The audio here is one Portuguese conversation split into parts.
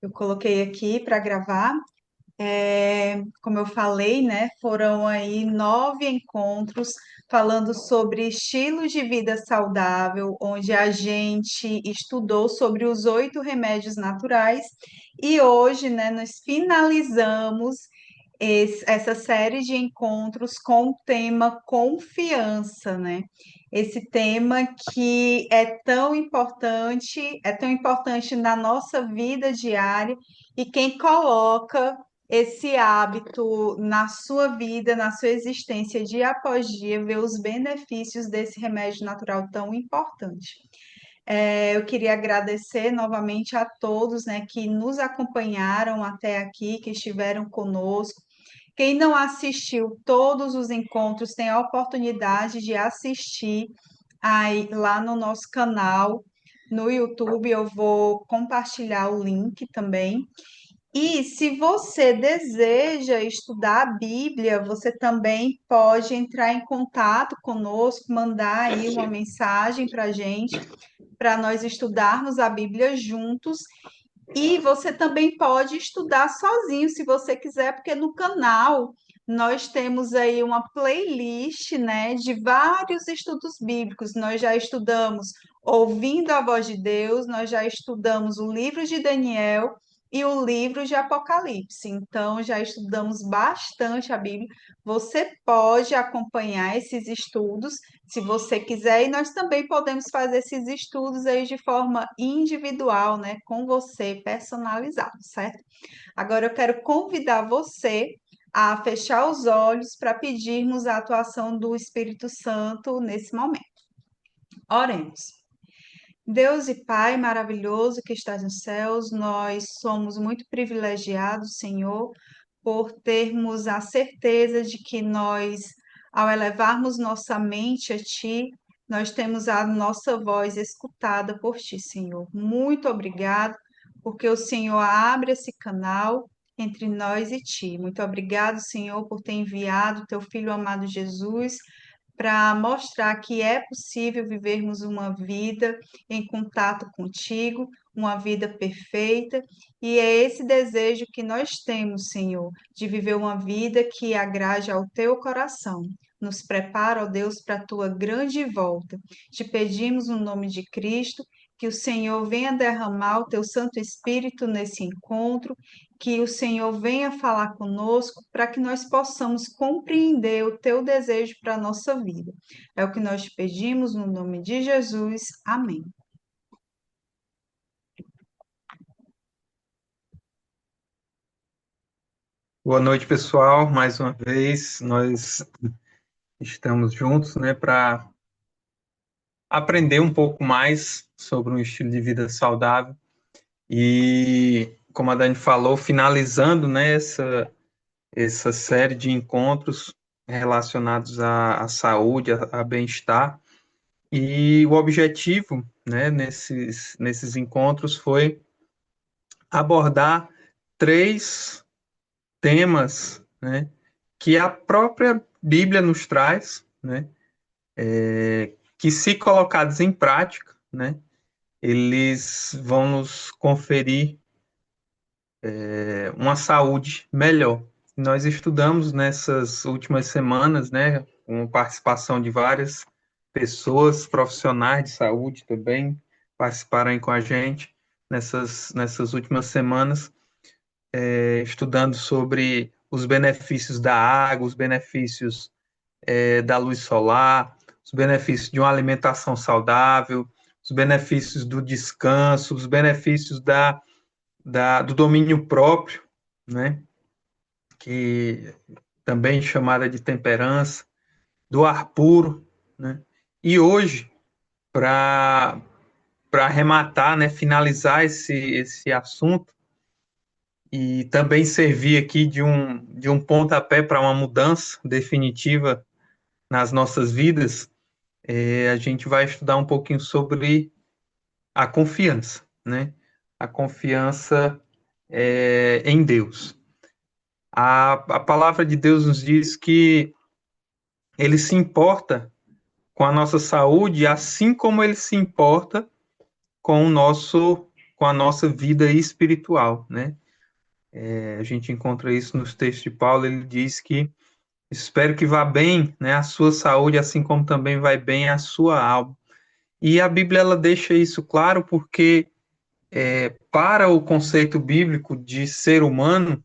eu coloquei aqui para gravar. Como eu falei, né, foram aí 9 encontros falando sobre estilos de vida saudável, onde a gente estudou sobre os 8 remédios naturais e hoje, né, nós finalizamos essa série de encontros com o tema confiança, né? Esse tema que é tão importante na nossa vida diária e quem coloca esse hábito na sua vida, na sua existência dia após dia, vê os benefícios desse remédio natural tão importante. Eu queria agradecer novamente a todos, né, que nos acompanharam até aqui, que estiveram conosco. Quem não assistiu todos os encontros tem a oportunidade de assistir aí lá no nosso canal no YouTube. Eu vou compartilhar o link também. E se você deseja estudar a Bíblia, você também pode entrar em contato conosco, mandar aí uma mensagem para a gente, para nós estudarmos a Bíblia juntos. E você também pode estudar sozinho, se você quiser, porque no canal nós temos aí uma playlist, né, de vários estudos bíblicos. Nós já estudamos Ouvindo a Voz de Deus, nós já estudamos o livro de Daniel e o livro de Apocalipse. Então, já estudamos bastante a Bíblia. Você pode acompanhar esses estudos se você quiser, e nós também podemos fazer esses estudos aí de forma individual, né, com você, personalizado, certo? Agora eu quero convidar você a fechar os olhos para pedirmos a atuação do Espírito Santo nesse momento. Oremos. Deus e Pai maravilhoso que estás nos céus, nós somos muito privilegiados, Senhor, por termos a certeza de que nós, ao elevarmos nossa mente a Ti, nós temos a nossa voz escutada por Ti, Senhor. Muito obrigado, porque o Senhor abre esse canal entre nós e Ti. Muito obrigado, Senhor, por ter enviado Teu Filho amado Jesus para mostrar que é possível vivermos uma vida em contato contigo, uma vida perfeita, e é esse desejo que nós temos, Senhor, de viver uma vida que agrade ao teu coração. Nos prepara, ó Deus, para a tua grande volta. Te pedimos no nome de Cristo que o Senhor venha derramar o teu Santo Espírito nesse encontro, que o Senhor venha falar conosco para que nós possamos compreender o teu desejo para a nossa vida. É o que nós te pedimos no nome de Jesus. Amém. Boa noite, pessoal. Mais uma vez, nós estamos juntos, né, para aprender um pouco mais sobre um estilo de vida saudável. E, como a Dani falou, finalizando, né, essa série de encontros relacionados à saúde, a bem-estar. E o objetivo, né, nesses encontros foi abordar 3 temas, né, que a própria Bíblia nos traz, né, que se colocados em prática, né, eles vão nos conferir uma saúde melhor. Nós estudamos nessas últimas semanas, né, com participação de várias pessoas, profissionais de saúde também, participaram aí com a gente nessas últimas semanas, estudando sobre os benefícios da água, os benefícios da luz solar, os benefícios de uma alimentação saudável, os benefícios do descanso, os benefícios do domínio próprio, né? Que também chamada de temperança, do ar puro, né? E hoje, para arrematar, né, finalizar esse assunto e também servir aqui de um pontapé para uma mudança definitiva nas nossas vidas, a gente vai estudar um pouquinho sobre a confiança, né? A confiança em Deus. A palavra de Deus nos diz que Ele se importa com a nossa saúde, assim como Ele se importa com o nosso com a nossa vida espiritual, né? A gente encontra isso nos textos de Paulo, ele diz que espero que vá bem, né, a sua saúde, assim como também vai bem a sua alma. E a Bíblia ela deixa isso claro porque para o conceito bíblico de ser humano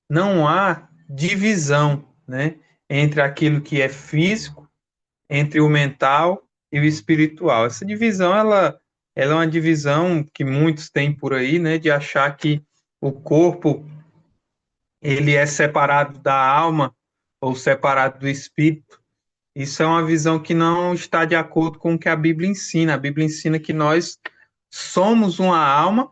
não há divisão, né, entre aquilo que é físico, entre o mental e o espiritual. Essa divisão ela é uma divisão que muitos têm por aí, né, de achar que o corpo ele é separado da alma ou separado do espírito. Isso é uma visão que não está de acordo com o que a Bíblia ensina. A Bíblia ensina que nós somos uma alma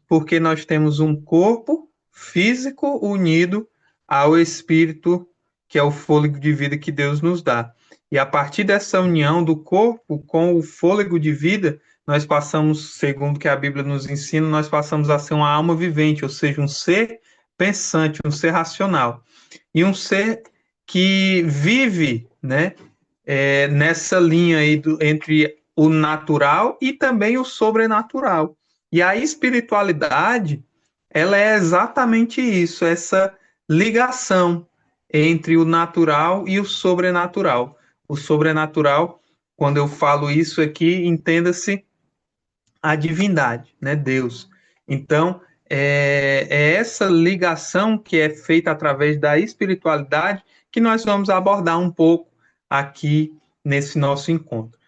porque nós temos um corpo físico unido ao espírito, que é o fôlego de vida que Deus nos dá. E a partir dessa união do corpo com o fôlego de vida, nós passamos, segundo o que a Bíblia nos ensina, nós passamos a ser uma alma vivente, ou seja, um ser pensante, um ser racional. E um ser que vive, né, nessa linha aí entre o natural e também o sobrenatural. E a espiritualidade, ela é exatamente isso, essa ligação entre o natural e o sobrenatural. O sobrenatural, quando eu falo isso aqui, entenda-se a divindade, né, Deus. Então, é essa ligação que é feita através da espiritualidade que nós vamos abordar um pouco aqui nesse nosso encontro.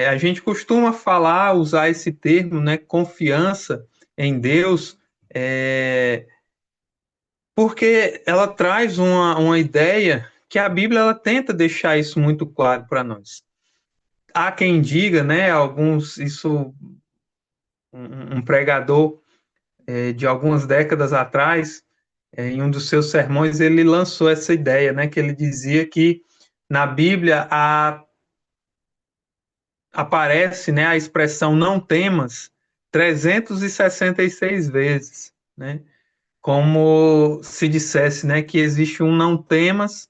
A gente costuma falar, usar esse termo, né, confiança em Deus, porque ela traz uma ideia que a Bíblia ela tenta deixar isso muito claro para nós. Há quem diga, né, alguns, isso, um pregador de algumas décadas atrás, em um dos seus sermões, ele lançou essa ideia, né, que ele dizia que na Bíblia aparece, né, a expressão não temas 366 vezes, né, como se dissesse, né, que existe um não temas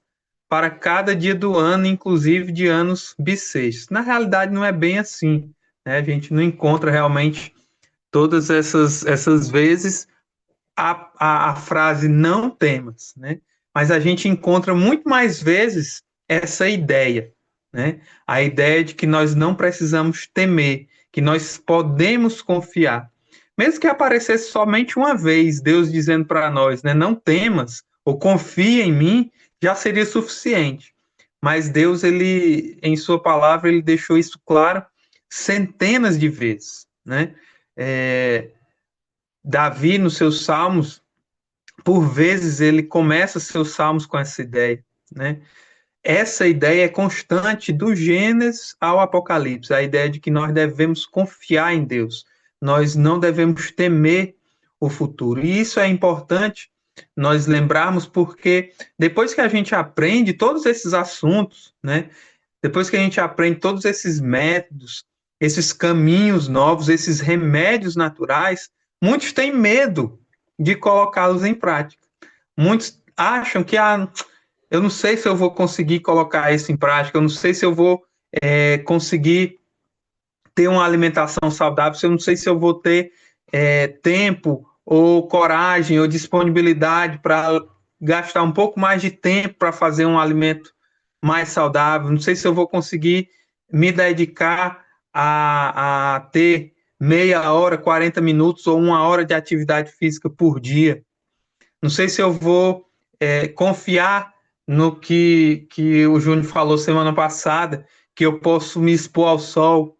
para cada dia do ano, inclusive de anos bissextos. Na realidade, não é bem assim, né, a gente não encontra realmente todas essas vezes a frase não temas, né, mas a gente encontra muito mais vezes essa ideia, né? A ideia de que nós não precisamos temer, que nós podemos confiar. Mesmo que aparecesse somente uma vez, Deus dizendo para nós, né, não temas, ou confia em mim, já seria suficiente. Mas Deus, ele, em sua palavra, ele deixou isso claro centenas de vezes, né? Davi, nos seus salmos, por vezes, ele começa seus salmos com essa ideia, né? Essa ideia é constante do Gênesis ao Apocalipse, a ideia de que nós devemos confiar em Deus, nós não devemos temer o futuro. E isso é importante nós lembrarmos porque depois que a gente aprende todos esses assuntos, né, depois que a gente aprende todos esses métodos, esses caminhos novos, esses remédios naturais, muitos têm medo de colocá-los em prática. Muitos acham que eu não sei se eu vou conseguir colocar isso em prática, eu não sei se eu vou conseguir ter uma alimentação saudável, eu não sei se eu vou ter tempo ou coragem ou disponibilidade para gastar um pouco mais de tempo para fazer um alimento mais saudável, não sei se eu vou conseguir me dedicar a ter meia hora, 40 minutos ou uma hora de atividade física por dia. Não sei se eu vou confiar no que o Júnior falou semana passada, que eu posso me expor ao sol,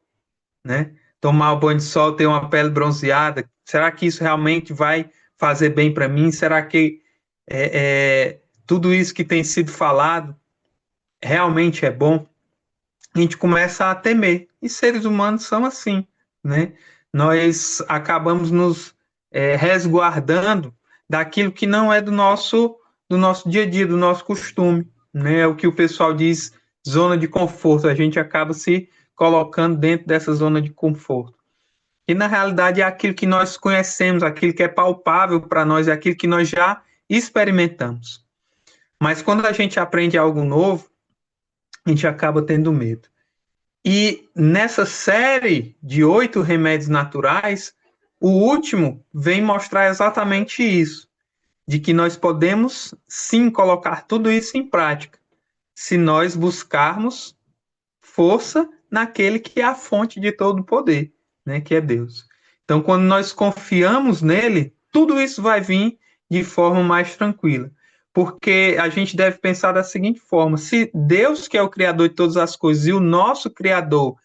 né? Tomar um banho de sol, ter uma pele bronzeada. Será que isso realmente vai fazer bem para mim? Será que tudo isso que tem sido falado realmente é bom? A gente começa a temer. E seres humanos são assim, né? Nós acabamos nos resguardando daquilo que não é do nosso dia a dia, do nosso costume, né? É o que o pessoal diz, zona de conforto. A gente acaba se colocando dentro dessa zona de conforto. E na realidade é aquilo que nós conhecemos, aquilo que é palpável para nós, é aquilo que nós já experimentamos. Mas quando a gente aprende algo novo, a gente acaba tendo medo. E nessa série de 8 remédios naturais, o último vem mostrar exatamente isso, de que nós podemos sim colocar tudo isso em prática, se nós buscarmos força naquele que é a fonte de todo o poder, né, que é Deus. Então, quando nós confiamos nele, tudo isso vai vir de forma mais tranquila. Porque a gente deve pensar da seguinte forma: se Deus, que é o Criador de todas as coisas, e o nosso Criador,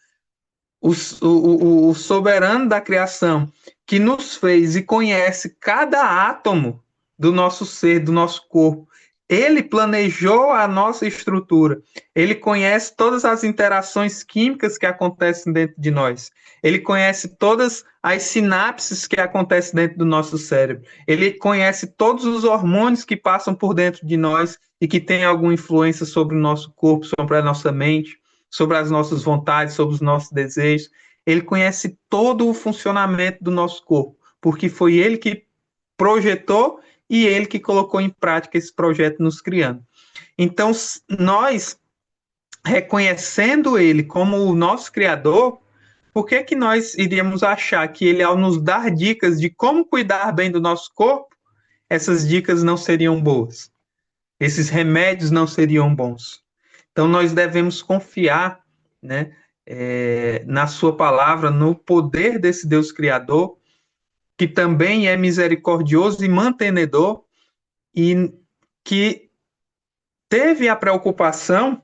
o soberano da criação, que nos fez e conhece cada átomo do nosso ser, do nosso corpo, ele planejou a nossa estrutura, ele conhece todas as interações químicas que acontecem dentro de nós, ele conhece todas as sinapses que acontecem dentro do nosso cérebro, ele conhece todos os hormônios que passam por dentro de nós e que têm alguma influência sobre o nosso corpo, sobre a nossa mente, sobre as nossas vontades, sobre os nossos desejos. Ele conhece todo o funcionamento do nosso corpo, porque foi ele que projetou e ele que colocou em prática esse projeto nos criando. Então, nós, reconhecendo ele como o nosso criador, por que que nós iríamos achar que ele, ao nos dar dicas de como cuidar bem do nosso corpo, essas dicas não seriam boas? Esses remédios não seriam bons? Então, nós devemos confiar, né, na sua palavra, no poder desse Deus Criador, que também é misericordioso e mantenedor, e que teve a preocupação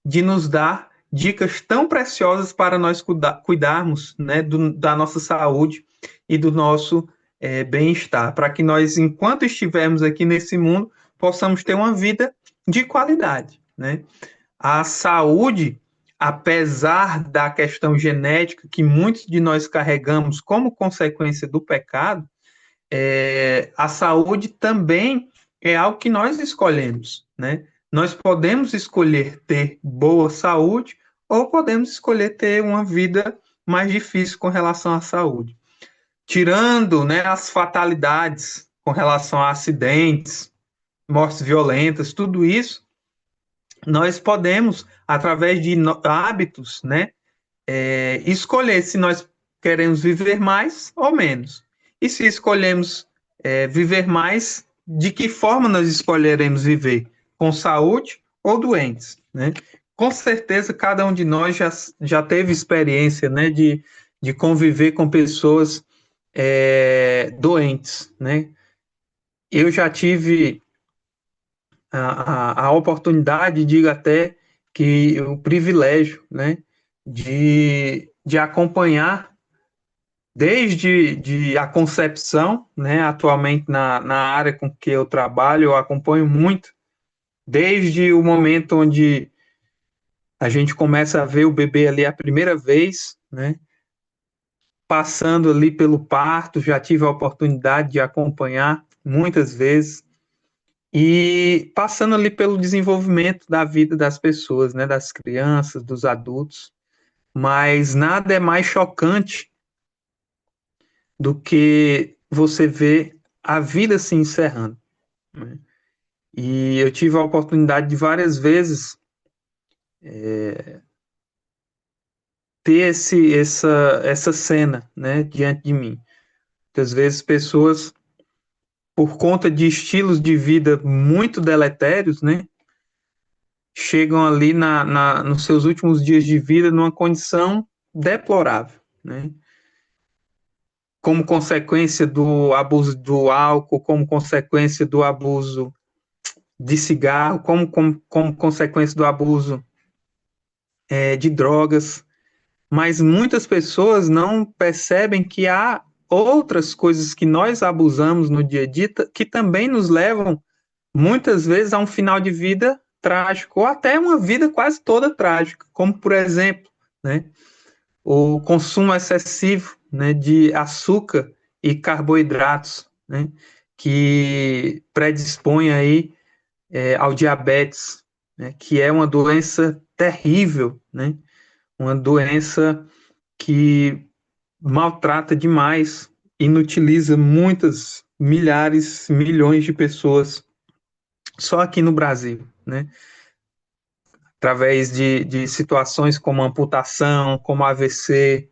de nos dar dicas tão preciosas para nós cuidarmos, né, da nossa saúde e do nosso bem-estar, para que nós, enquanto estivermos aqui nesse mundo, possamos ter uma vida de qualidade, né? A saúde, apesar da questão genética que muitos de nós carregamos como consequência do pecado, a saúde também é algo que nós escolhemos, né? Nós podemos escolher ter boa saúde ou podemos escolher ter uma vida mais difícil com relação à saúde. Tirando, né, as fatalidades com relação a acidentes, mortes violentas, tudo isso, nós podemos, através de hábitos, né, escolher se nós queremos viver mais ou menos. E se escolhemos viver mais, de que forma nós escolheremos viver? Com saúde ou doentes, né? Com certeza, cada um de nós já teve experiência, né, de conviver com pessoas doentes, né? Eu já tive a oportunidade, digo até que o privilégio, né, de acompanhar desde a concepção, né, atualmente na área com que eu trabalho, eu acompanho muito, desde o momento onde a gente começa a ver o bebê ali a primeira vez, né, passando ali pelo parto, já tive a oportunidade de acompanhar muitas vezes, e passando ali pelo desenvolvimento da vida das pessoas, né, das crianças, dos adultos, mas nada é mais chocante do que você ver a vida se encerrando, né? E eu tive a oportunidade de várias vezes ter essa cena, né, diante de mim. Muitas vezes pessoas, por conta de estilos de vida muito deletérios, né, chegam ali nos seus últimos dias de vida numa condição deplorável, né? Como consequência do abuso do álcool, como consequência do abuso de cigarro, como consequência do abuso de drogas. Mas muitas pessoas não percebem que há outras coisas que nós abusamos no dia a dia que também nos levam, muitas vezes, a um final de vida trágico, ou até uma vida quase toda trágica, como, por exemplo, né, o consumo excessivo, né, de açúcar e carboidratos, né, que predispõe aí ao diabetes, né, que é uma doença terrível, né, uma doença que maltrata demais, inutiliza muitas milhares, milhões de pessoas só aqui no Brasil, né? Através de situações como amputação, como AVC,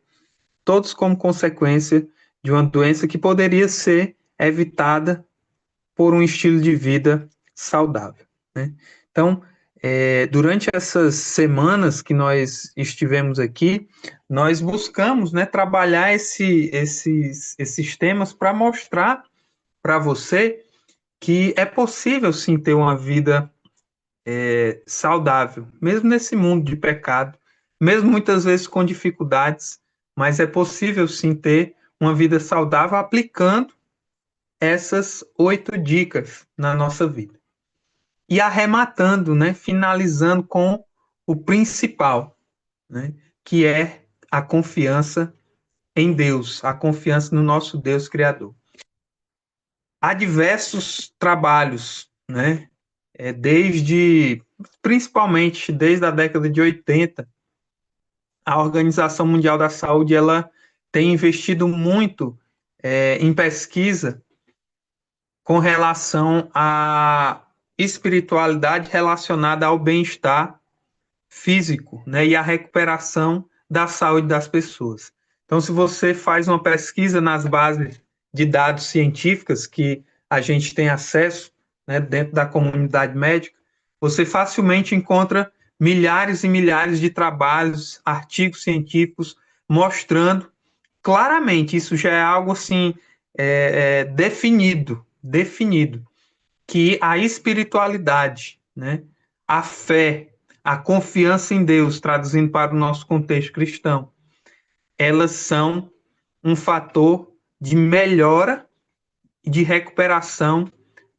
todos como consequência de uma doença que poderia ser evitada por um estilo de vida saudável, né? Então, durante essas semanas que nós estivemos aqui, nós buscamos, né, trabalhar esses temas para mostrar para você que é possível sim ter uma vida saudável, mesmo nesse mundo de pecado, mesmo muitas vezes com dificuldades, mas é possível sim ter uma vida saudável aplicando essas 8 dicas na nossa vida. E arrematando, né, finalizando com o principal, né, que é a confiança em Deus, a confiança no nosso Deus Criador. Há diversos trabalhos, né, principalmente desde a década de 80, a Organização Mundial da Saúde ela tem investido muito em pesquisa com relação à espiritualidade relacionada ao bem-estar físico, né, e à recuperação da saúde das pessoas. Então, se você faz uma pesquisa nas bases de dados científicas que a gente tem acesso, né, dentro da comunidade médica, você facilmente encontra milhares e milhares de trabalhos, artigos científicos mostrando claramente, isso já é algo assim definido, que a espiritualidade, né, a fé, a confiança em Deus, traduzindo para o nosso contexto cristão, elas são um fator de melhora e de recuperação,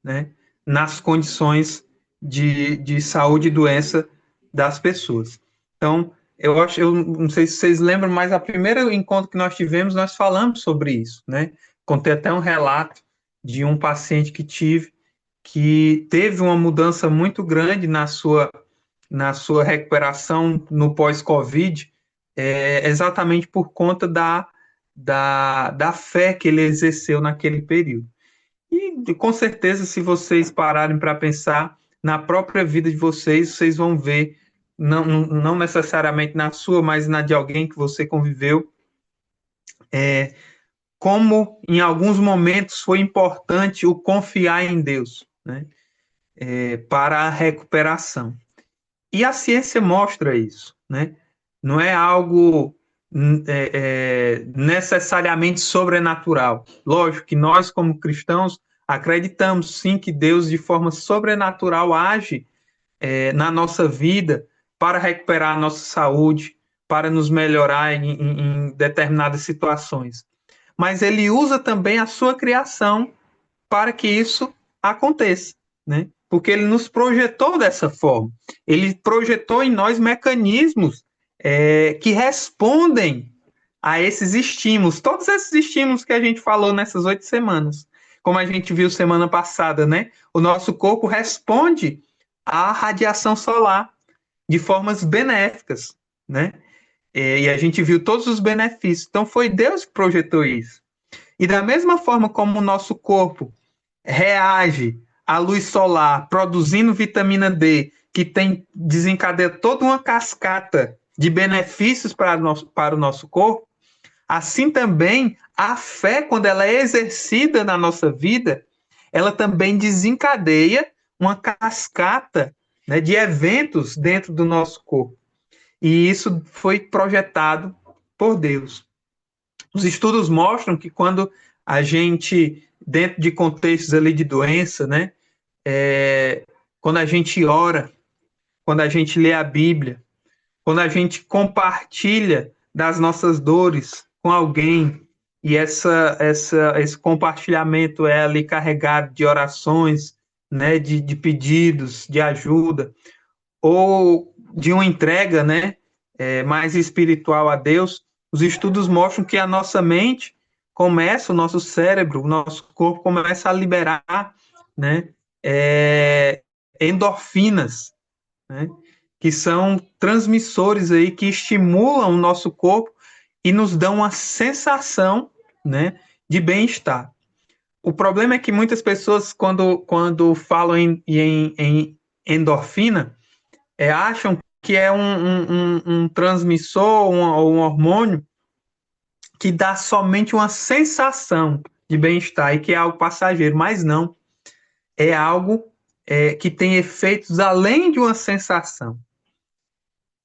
né, nas condições de saúde e doença das pessoas. Então, eu não sei se vocês lembram, mas a primeira encontro que nós tivemos, nós falamos sobre isso, né? Contei até um relato de um paciente que teve uma mudança muito grande na sua recuperação no pós-Covid, exatamente por conta da fé que ele exerceu naquele período. E com certeza, se vocês pararem para pensar na própria vida de vocês, vocês vão ver, não necessariamente na sua, mas na de alguém que você conviveu, como em alguns momentos foi importante o confiar em Deus, né, para a recuperação. E a ciência mostra isso, né? Não é algo necessariamente sobrenatural. Lógico que nós, como cristãos, acreditamos sim que Deus, de forma sobrenatural, age na nossa vida para recuperar a nossa saúde, para nos melhorar em determinadas situações. Mas ele usa também a sua criação para que isso aconteça, né? Porque ele nos projetou dessa forma. Ele projetou em nós mecanismos que respondem a esses estímulos, todos esses estímulos que a gente falou nessas 8 semanas. Como a gente viu semana passada, né? O nosso corpo responde à radiação solar de formas benéficas, né? E a gente viu todos os benefícios. Então foi Deus que projetou isso. E da mesma forma como o nosso corpo reage à luz solar, produzindo vitamina D, que desencadeia toda uma cascata de benefícios para o nosso corpo, assim também a fé, quando ela é exercida na nossa vida, ela também desencadeia uma cascata, né, de eventos dentro do nosso corpo. E isso foi projetado por Deus. Os estudos mostram que quando a gente, dentro de contextos ali de doença, né, quando a gente ora, quando a gente lê a Bíblia, quando a gente compartilha das nossas dores com alguém, e esse compartilhamento é ali carregado de orações, né, de pedidos, de ajuda, ou de uma entrega, né, mais espiritual a Deus, os estudos mostram que a nossa mente começa, o nosso cérebro, o nosso corpo começa a liberar, né, endorfinas, né, que são transmissores aí que estimulam o nosso corpo e nos dão uma sensação, né, de bem-estar. O problema é que muitas pessoas, quando falam em endorfina, acham que é um transmissor ou um hormônio que dá somente uma sensação de bem-estar e que é algo passageiro, mas não, é algo que tem efeitos além de uma sensação.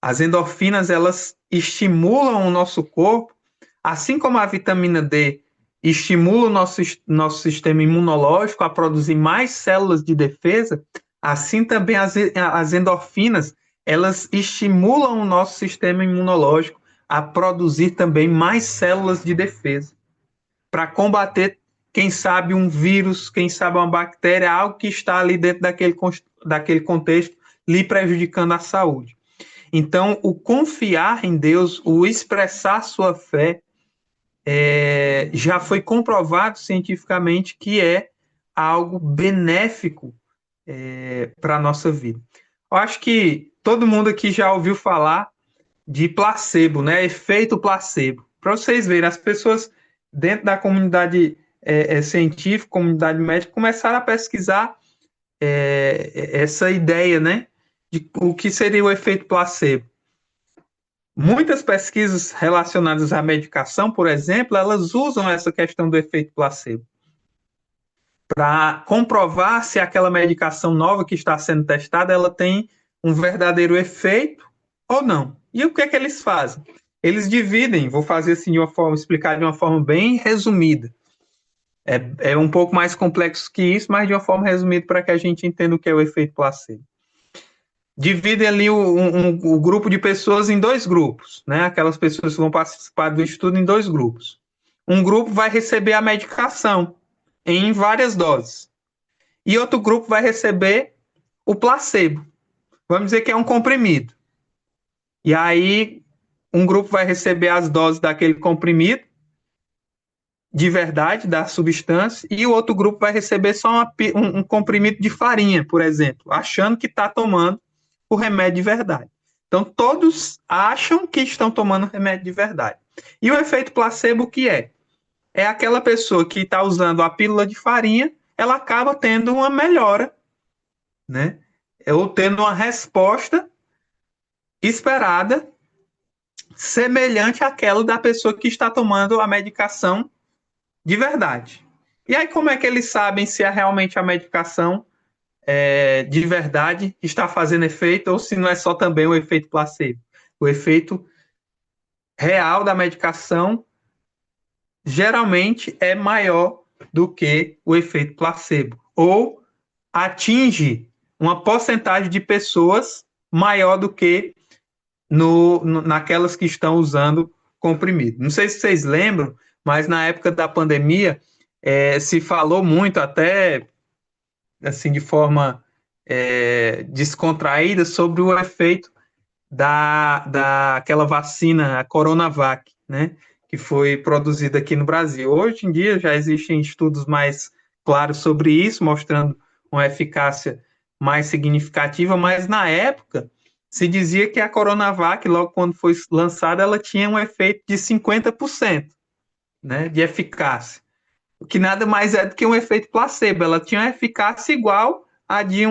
As endorfinas, elas estimulam o nosso corpo, assim como a vitamina D estimula o nosso sistema imunológico a produzir mais células de defesa, assim também as endorfinas, elas estimulam o nosso sistema imunológico a produzir também mais células de defesa para combater, quem sabe, um vírus, quem sabe uma bactéria, algo que está ali dentro daquele contexto, lhe prejudicando a saúde. Então, o confiar em Deus, o expressar sua fé, já foi comprovado cientificamente que é algo benéfico para a nossa vida. Eu acho que todo mundo aqui já ouviu falar de placebo, né? Efeito placebo. Para vocês verem, as pessoas dentro da comunidade científica, comunidade médica, começaram a pesquisar essa ideia, né? De o que seria o efeito placebo. Muitas pesquisas relacionadas à medicação, por exemplo, elas usam essa questão do efeito placebo para comprovar se aquela medicação nova que está sendo testada, ela tem um verdadeiro efeito ou não. E o que é que eles fazem? Eles dividem, vou fazer assim explicar de uma forma bem resumida. É um pouco mais complexo que isso, mas de uma forma resumida para que a gente entenda o que é o efeito placebo. Dividem ali o grupo de pessoas em dois grupos, né? Aquelas pessoas que vão participar do estudo em dois grupos. Um grupo vai receber a medicação em várias doses. E outro grupo vai receber o placebo. Vamos dizer que é um comprimido. E aí, um grupo vai receber as doses daquele comprimido, de verdade, da substância, e o outro grupo vai receber só um comprimido de farinha, por exemplo, achando que está tomando o remédio de verdade. Então, todos acham que estão tomando remédio de verdade. E o efeito placebo, o que é? É aquela pessoa que está usando a pílula de farinha, ela acaba tendo uma melhora, né? Ou tendo uma resposta esperada, semelhante àquela da pessoa que está tomando a medicação de verdade. E aí, como é que eles sabem se é realmente a medicação de verdade está fazendo efeito ou se não é só também o efeito placebo? O efeito real da medicação geralmente é maior do que o efeito placebo, ou atinge uma porcentagem de pessoas maior do que naquelas que estão usando comprimido. Não sei se vocês lembram, mas na época da pandemia se falou muito, até assim de forma descontraída, sobre o efeito daquela vacina, a Coronavac, né, que foi produzida aqui no Brasil. Hoje em dia já existem estudos mais claros sobre isso, mostrando uma eficácia mais significativa, mas na época se dizia que a Coronavac, logo quando foi lançada, ela tinha um efeito de 50%, né, de eficácia, o que nada mais é do que um efeito placebo. Ela tinha uma eficácia igual a de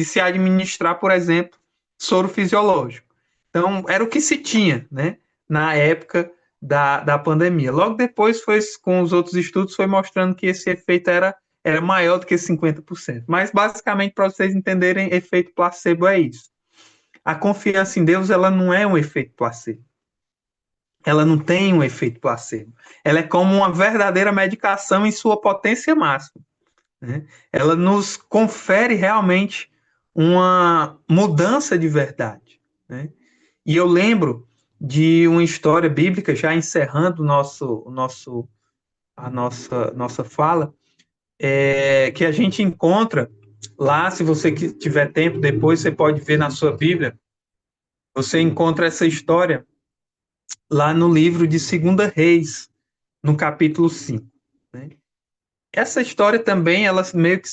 se administrar, por exemplo, soro fisiológico. Então, era o que se tinha, né, na época da pandemia. Logo depois, com os outros estudos, foi mostrando que esse efeito era maior do que 50%. Mas, basicamente, para vocês entenderem, efeito placebo é isso. A confiança em Deus, ela não é um efeito placebo. Ela não tem um efeito placebo. Ela é como uma verdadeira medicação em sua potência máxima, né? Ela nos confere realmente uma mudança de verdade, né? E eu lembro de uma história bíblica, já encerrando a nossa fala, que a gente encontra lá, se você tiver tempo depois, você pode ver na sua Bíblia, você encontra essa história lá no livro de 2 Reis, no capítulo 5. Né? Essa história também, ela meio que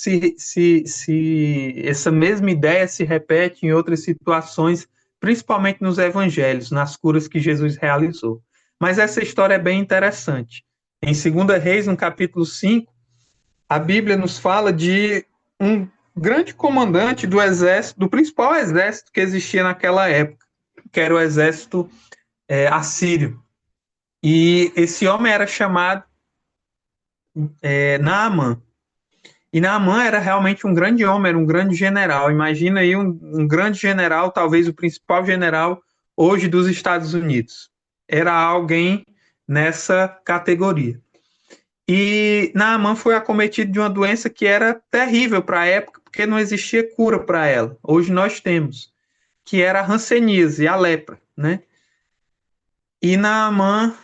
essa mesma ideia se repete em outras situações, principalmente nos evangelhos, nas curas que Jesus realizou. Mas essa história é bem interessante. Em 2 Reis, no capítulo 5, a Bíblia nos fala de um grande comandante do exército, do principal exército que existia naquela época, que era o exército assírio. E esse homem era chamado Naamã. E Naamã era realmente um grande homem, era um grande general. Imagina aí um grande general, talvez o principal general hoje dos Estados Unidos. Era alguém nessa categoria. E Naamã foi acometido de uma doença que era terrível para a época, porque não existia cura para ela. Hoje nós temos, que era a hanseníase, a lepra, né? E Naamã,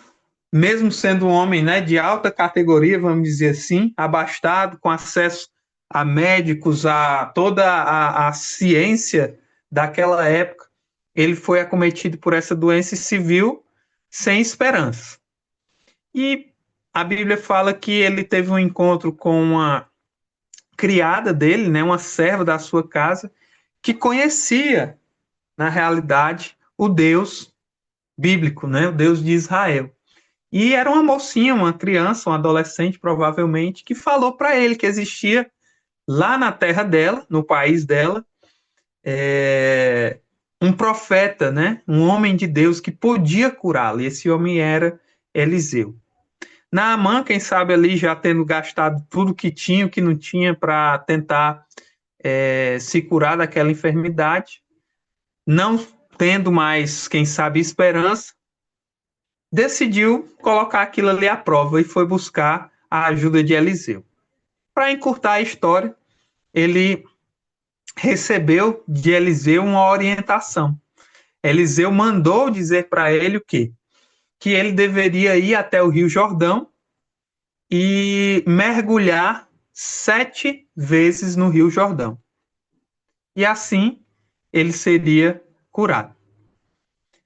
mesmo sendo um homem, né, de alta categoria, vamos dizer assim, abastado, com acesso a médicos, a toda a ciência daquela época, ele foi acometido por essa doença e se viu sem esperança. E a Bíblia fala que ele teve um encontro com uma criada dele, né, uma serva da sua casa, que conhecia, na realidade, o Deus bíblico, né, o Deus de Israel. E era uma mocinha, uma criança, um adolescente, provavelmente, que falou para ele que existia lá na terra dela, no país dela, um profeta, né, um homem de Deus que podia curá-lo. E esse homem era Eliseu. Naamã, quem sabe ali já tendo gastado tudo que tinha, o que não tinha para tentar se curar daquela enfermidade, não tendo mais, quem sabe, esperança, decidiu colocar aquilo ali à prova e foi buscar a ajuda de Eliseu. Para encurtar a história, ele recebeu de Eliseu uma orientação. Eliseu mandou dizer para ele o quê? Que ele deveria ir até o Rio Jordão e mergulhar 7 vezes no Rio Jordão. E assim ele seria curado.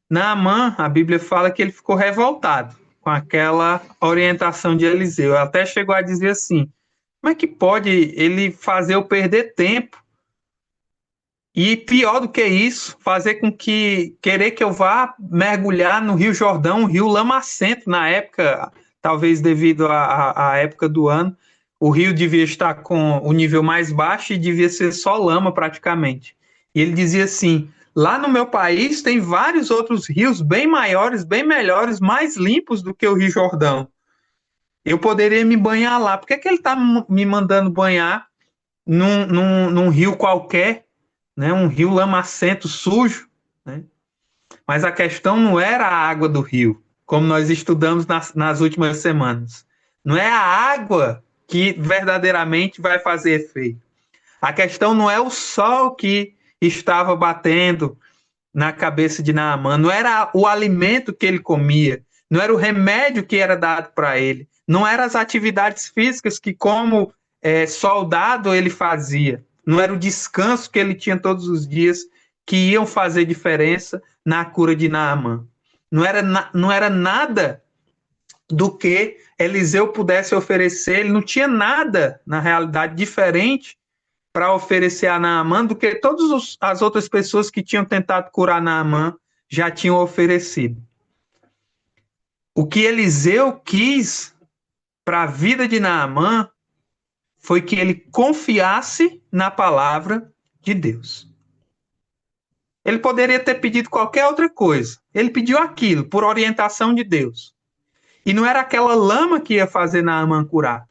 Naamã, a Bíblia fala que ele ficou revoltado com aquela orientação de Eliseu. Até chegou a dizer assim: como é que pode ele fazer eu perder tempo? E pior do que isso, fazer com que querer que eu vá mergulhar no Rio Jordão, um rio lamacento na época, talvez devido à época do ano, o rio devia estar com o nível mais baixo e devia ser só lama praticamente. E ele dizia assim: lá no meu país tem vários outros rios bem maiores, bem melhores, mais limpos do que o Rio Jordão. Eu poderia me banhar lá. Por que ele está me mandando banhar num rio qualquer, né? Um rio lamacento, sujo, né? Mas a questão não era a água do rio, como nós estudamos nas últimas semanas. Não é a água que verdadeiramente vai fazer efeito. A questão não é o sol que estava batendo na cabeça de Naamã, não era o alimento que ele comia, não era o remédio que era dado para ele, não eram as atividades físicas que, como soldado, ele fazia, não era o descanso que ele tinha todos os dias que iam fazer diferença na cura de Naamã. Não era nada do que Eliseu pudesse oferecer, ele não tinha nada, na realidade, diferente para oferecer a Naamã do que todas as outras pessoas que tinham tentado curar Naamã já tinham oferecido. O que Eliseu quis para a vida de Naamã foi que ele confiasse na palavra de Deus. Ele poderia ter pedido qualquer outra coisa. Ele pediu aquilo por orientação de Deus. E não era aquela lama que ia fazer Naamã curar.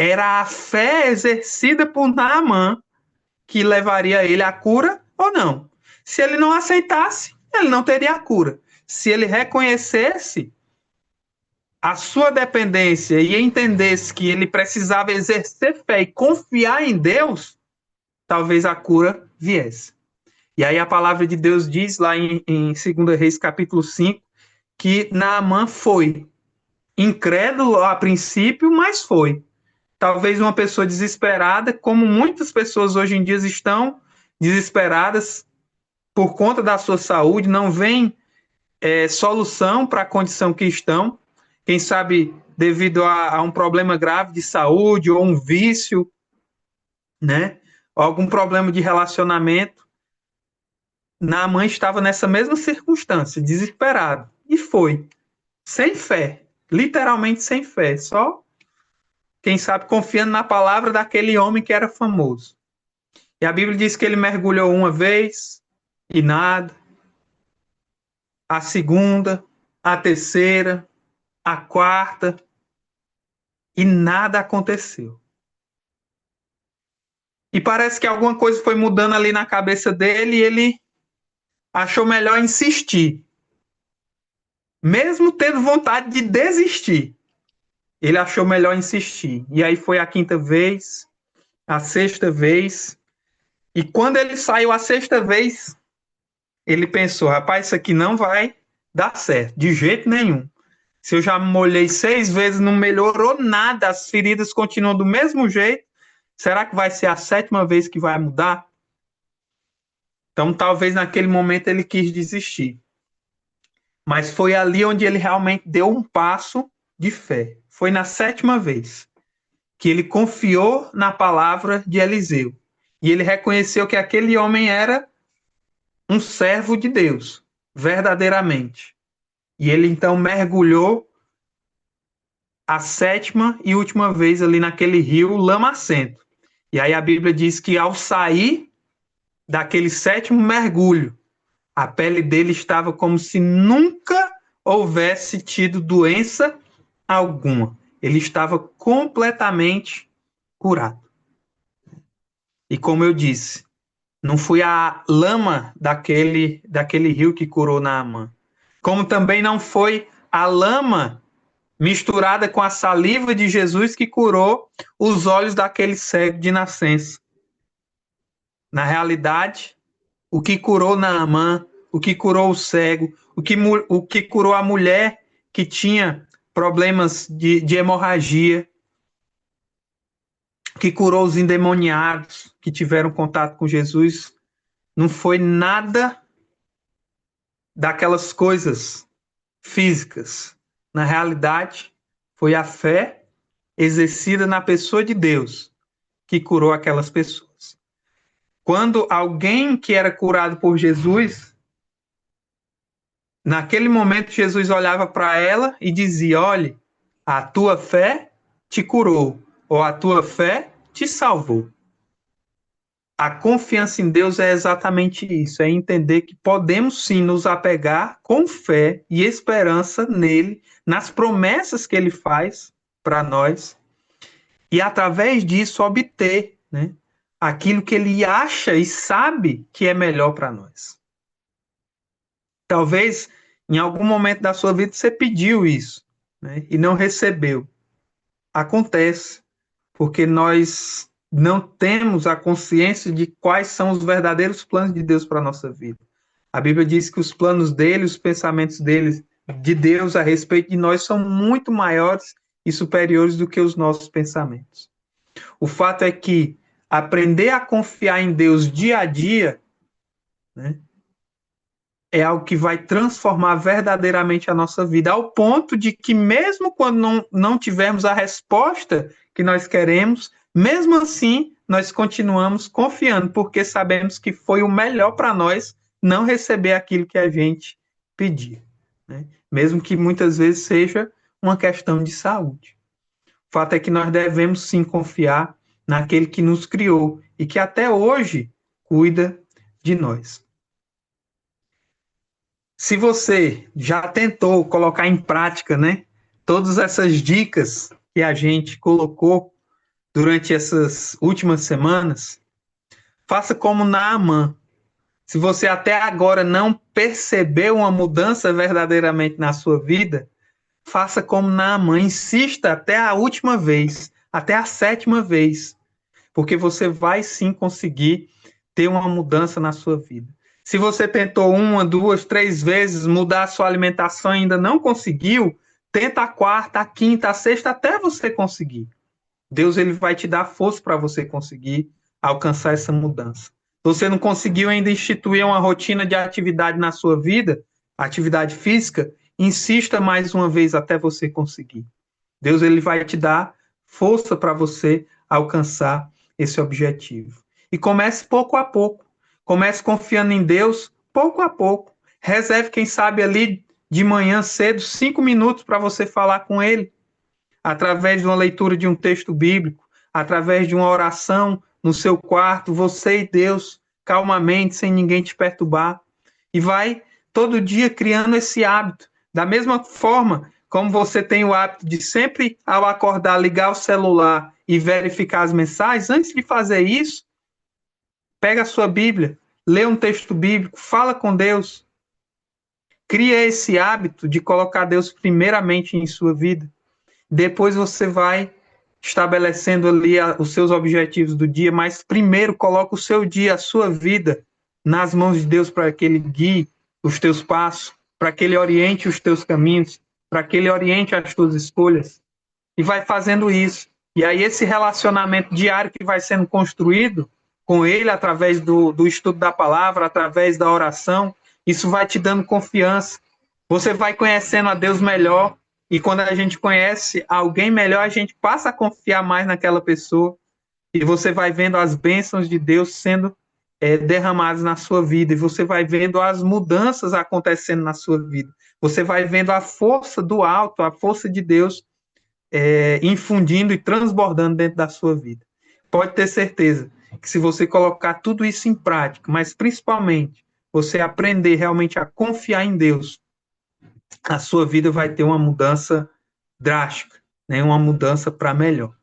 Era a fé exercida por Naamã que levaria ele à cura ou não. Se ele não aceitasse, ele não teria a cura. Se ele reconhecesse a sua dependência e entendesse que ele precisava exercer fé e confiar em Deus, talvez a cura viesse. E aí a palavra de Deus diz lá em 2 Reis capítulo 5 que Naamã foi incrédulo a princípio, mas foi. Talvez uma pessoa desesperada, como muitas pessoas hoje em dia estão desesperadas por conta da sua saúde, não vem solução para a condição que estão. Quem sabe devido a um problema grave de saúde ou um vício, né? Ou algum problema de relacionamento. Naamã estava nessa mesma circunstância, desesperado. E foi, sem fé, literalmente sem fé, só, quem sabe, confiando na palavra daquele homem que era famoso. E a Bíblia diz que ele mergulhou uma vez e nada, a segunda, a terceira, a quarta, e nada aconteceu. E parece que alguma coisa foi mudando ali na cabeça dele e ele achou melhor insistir. Mesmo tendo vontade de desistir, ele achou melhor insistir. E aí foi a quinta vez, a sexta vez. E quando ele saiu a sexta vez, ele pensou, rapaz, isso aqui não vai dar certo, de jeito nenhum. Se eu já me molhei 6 vezes, não melhorou nada, as feridas continuam do mesmo jeito, será que vai ser a sétima vez que vai mudar? Então, talvez naquele momento ele quis desistir. Mas foi ali onde ele realmente deu um passo de fé. Foi na sétima vez que ele confiou na palavra de Eliseu. E ele reconheceu que aquele homem era um servo de Deus, verdadeiramente. E ele então mergulhou a sétima e última vez ali naquele rio lamacento. E aí a Bíblia diz que ao sair daquele sétimo mergulho, a pele dele estava como se nunca houvesse tido doença alguma. Ele estava completamente curado. E como eu disse, não foi a lama daquele rio que curou Naamã. Como também não foi a lama misturada com a saliva de Jesus que curou os olhos daquele cego de nascença. Na realidade, o que curou Naamã, o que curou o cego, o que curou a mulher que tinha problemas de hemorragia, que curou os endemoniados que tiveram contato com Jesus, não foi nada daquelas coisas físicas. Na realidade, foi a fé exercida na pessoa de Deus que curou aquelas pessoas. Quando alguém que era curado por Jesus, naquele momento Jesus olhava para ela e dizia: olhe, a tua fé te curou, ou a tua fé te salvou. A confiança em Deus é exatamente isso, é entender que podemos sim nos apegar com fé e esperança nele, nas promessas que ele faz para nós, e através disso obter, né, aquilo que ele acha e sabe que é melhor para nós. Talvez em algum momento da sua vida você pediu isso, né, e não recebeu. Acontece, porque nós não temos a consciência de quais são os verdadeiros planos de Deus para a nossa vida. A Bíblia diz que os planos dele, os pensamentos dele, de Deus a respeito de nós são muito maiores e superiores do que os nossos pensamentos. O fato é que aprender a confiar em Deus dia a dia, né, é algo que vai transformar verdadeiramente a nossa vida, ao ponto de que mesmo quando não tivermos a resposta que nós queremos, mesmo assim nós continuamos confiando, porque sabemos que foi o melhor para nós não receber aquilo que a gente pedir, né? Mesmo que muitas vezes seja uma questão de saúde. O fato é que nós devemos sim confiar naquele que nos criou e que até hoje cuida de nós. Se você já tentou colocar em prática, né, todas essas dicas que a gente colocou durante essas últimas semanas, faça como Naamã. Se você até agora não percebeu uma mudança verdadeiramente na sua vida, faça como Naamã, insista até a última vez, até a sétima vez, porque você vai sim conseguir ter uma mudança na sua vida. Se você tentou 1, 2, 3 vezes mudar a sua alimentação e ainda não conseguiu, tenta a quarta, a quinta, a sexta, até você conseguir. Deus ele vai te dar força para você conseguir alcançar essa mudança. Se você não conseguiu ainda instituir uma rotina de atividade na sua vida, atividade física, insista mais uma vez até você conseguir. Deus ele vai te dar força para você alcançar esse objetivo. E comece pouco a pouco. Comece confiando em Deus pouco a pouco. Reserve, quem sabe, ali de manhã cedo, 5 minutos para você falar com Ele. Através de uma leitura de um texto bíblico, através de uma oração no seu quarto, você e Deus, calmamente, sem ninguém te perturbar. E vai todo dia criando esse hábito. Da mesma forma, Como você tem o hábito de sempre, ao acordar, ligar o celular e verificar as mensagens, antes de fazer isso, pega a sua Bíblia, lê um texto bíblico, fala com Deus, cria esse hábito de colocar Deus primeiramente em sua vida. Depois você vai estabelecendo ali os seus objetivos do dia, mas primeiro coloca o seu dia, a sua vida nas mãos de Deus para que Ele guie os teus passos, para que Ele oriente os teus caminhos, para que Ele oriente as tuas escolhas. E vai fazendo isso. E aí esse relacionamento diário que vai sendo construído com Ele através do estudo da palavra, através da oração, isso vai te dando confiança. Você vai conhecendo a Deus melhor, e quando a gente conhece alguém melhor, a gente passa a confiar mais naquela pessoa, e você vai vendo as bênçãos de Deus sendo derramadas na sua vida, e você vai vendo as mudanças acontecendo na sua vida. Você vai vendo a força do alto, a força de Deus infundindo e transbordando dentro da sua vida. Pode ter certeza que se você colocar tudo isso em prática, mas principalmente você aprender realmente a confiar em Deus, a sua vida vai ter uma mudança drástica, né? Uma mudança para melhor.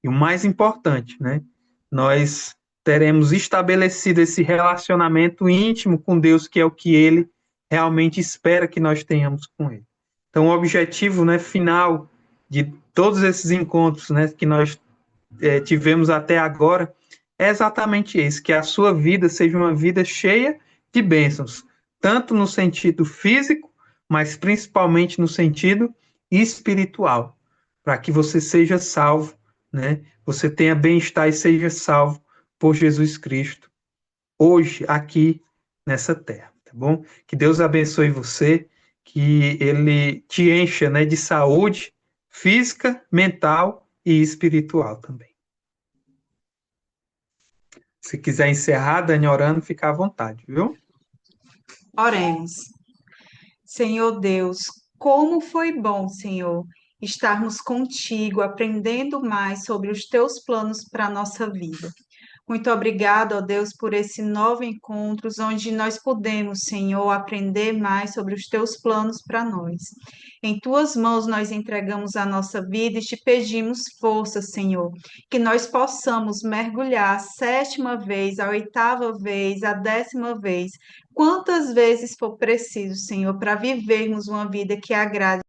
E o mais importante, né? Nós teremos estabelecido esse relacionamento íntimo com Deus, que é o que Ele realmente espera que nós tenhamos com Ele. Então, o objetivo, né, final de todos esses encontros, né, que nós tivemos até agora é exatamente esse, que a sua vida seja uma vida cheia de bênçãos, tanto no sentido físico, mas principalmente no sentido espiritual, para que você seja salvo, né? Você tenha bem-estar e seja salvo por Jesus Cristo, hoje, aqui, nessa terra, tá bom? Que Deus abençoe você, que Ele te encha, né, de saúde física, mental e espiritual também. Se quiser encerrar, Dani, orando, fica à vontade, viu? Oremos. Senhor Deus, como foi bom, Senhor, estarmos contigo, aprendendo mais sobre os teus planos para a nossa vida. Muito obrigada, ó Deus, por esse novo encontro, onde nós podemos, Senhor, aprender mais sobre os teus planos para nós. Em tuas mãos nós entregamos a nossa vida e te pedimos força, Senhor, que nós possamos mergulhar a 7ª vez, a 8ª vez, a 10ª vez, quantas vezes for preciso, Senhor, para vivermos uma vida que agrade